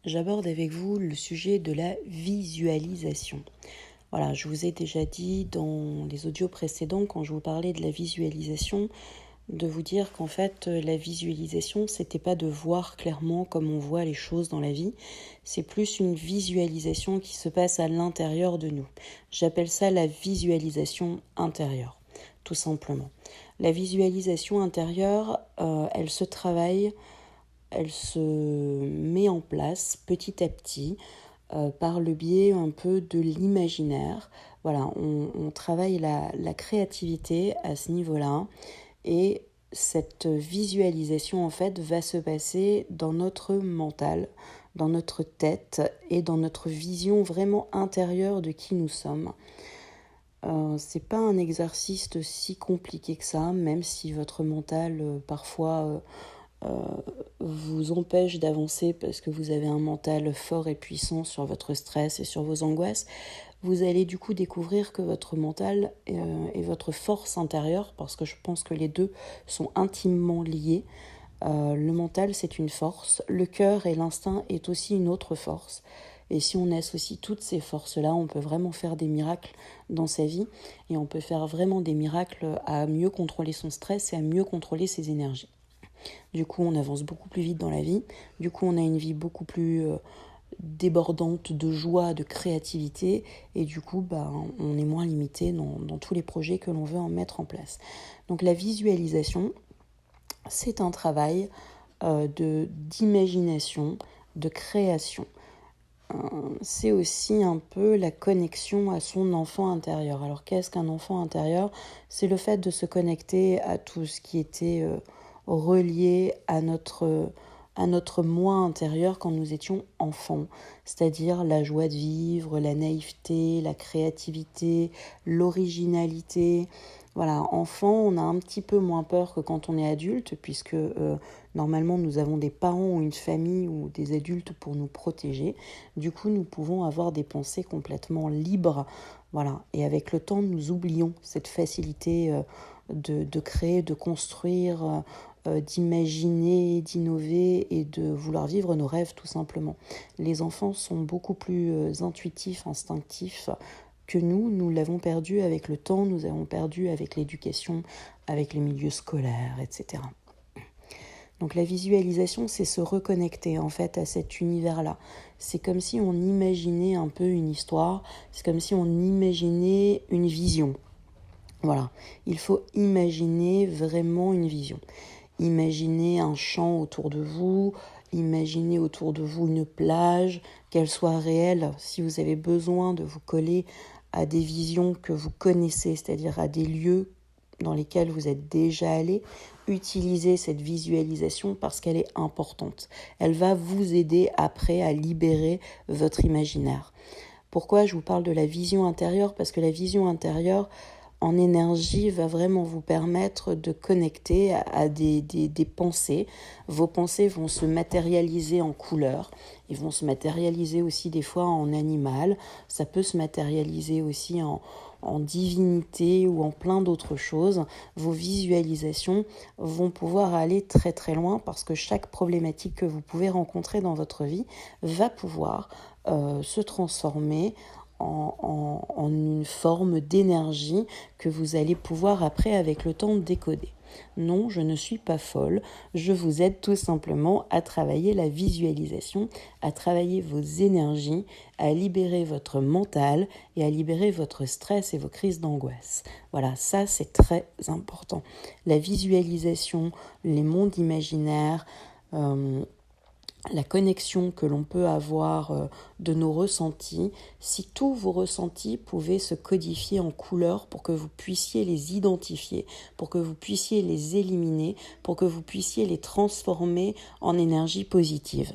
j'aborde avec vous le sujet de la visualisation. Voilà, je vous ai déjà dit dans les audios précédents, quand je vous parlais de la visualisation, de vous dire qu'en fait, la visualisation, c'était pas de voir clairement comme on voit les choses dans la vie, c'est plus une visualisation qui se passe à l'intérieur de nous. J'appelle ça la visualisation intérieure, tout simplement. La visualisation intérieure, elle se travaille, elle se met en place petit à petit par le biais un peu de l'imaginaire. Voilà, on travaille la créativité à ce niveau-là et cette visualisation en fait va se passer dans notre mental, dans notre tête et dans notre vision vraiment intérieure de qui nous sommes. C'est pas un exercice si compliqué que ça, même si votre mental parfois vous empêche d'avancer parce que vous avez un mental fort et puissant sur votre stress et sur vos angoisses. Vous allez du coup découvrir que votre mental est votre force intérieure, parce que je pense que les deux sont intimement liés. Le mental, c'est une force, le cœur et l'instinct est aussi une autre force. Et si on associe toutes ces forces-là, on peut vraiment faire des miracles dans sa vie, et on peut faire vraiment des miracles à mieux contrôler son stress et à mieux contrôler ses énergies. Du coup, on avance beaucoup plus vite dans la vie. Du coup, on a une vie beaucoup plus débordante de joie, de créativité. Et du coup, on est moins limité dans tous les projets que l'on veut en mettre en place. Donc la visualisation, c'est un travail d'imagination, de création. C'est aussi un peu la connexion à son enfant intérieur. Alors qu'est-ce qu'un enfant intérieur ? C'est le fait de se connecter à tout ce qui était relié à notre moi intérieur quand nous étions enfants, c'est-à-dire la joie de vivre, la naïveté, la créativité, l'originalité. Voilà, enfant, on a un petit peu moins peur que quand on est adulte, puisque normalement nous avons des parents ou une famille ou des adultes pour nous protéger. Du coup, nous pouvons avoir des pensées complètement libres. Voilà, et avec le temps, nous oublions cette facilité de créer, de construire, d'imaginer, d'innover et de vouloir vivre nos rêves tout simplement. Les enfants sont beaucoup plus intuitifs, instinctifs que nous l'avons perdu avec le temps, nous avons perdu avec l'éducation, avec les milieux scolaires, etc. Donc la visualisation, c'est se reconnecter en fait à cet univers-là. C'est comme si on imaginait un peu une histoire, c'est comme si on imaginait une vision. Voilà, il faut imaginer vraiment une vision. Imaginez un champ autour de vous, imaginez autour de vous une plage, qu'elle soit réelle. Si vous avez besoin de vous coller à des visions que vous connaissez, c'est-à-dire à des lieux dans lesquels vous êtes déjà allé, utilisez cette visualisation parce qu'elle est importante. Elle va vous aider après à libérer votre imaginaire. Pourquoi je vous parle de la vision intérieure ? Parce que la vision intérieure, en énergie, va vraiment vous permettre de connecter à des pensées. Vos pensées vont se matérialiser en couleurs. Ils vont se matérialiser aussi des fois en animal. Ça peut se matérialiser aussi en divinité ou en plein d'autres choses. Vos visualisations vont pouvoir aller très très loin parce que chaque problématique que vous pouvez rencontrer dans votre vie va pouvoir se transformer en une forme d'énergie que vous allez pouvoir après avec le temps décoder. Non, je ne suis pas folle, je vous aide tout simplement à travailler la visualisation, à travailler vos énergies, à libérer votre mental et à libérer votre stress et vos crises d'angoisse. Voilà, ça c'est très important. La visualisation, les mondes imaginaires, la connexion que l'on peut avoir de nos ressentis, si tous vos ressentis pouvaient se codifier en couleurs pour que vous puissiez les identifier, pour que vous puissiez les éliminer, pour que vous puissiez les transformer en énergie positive.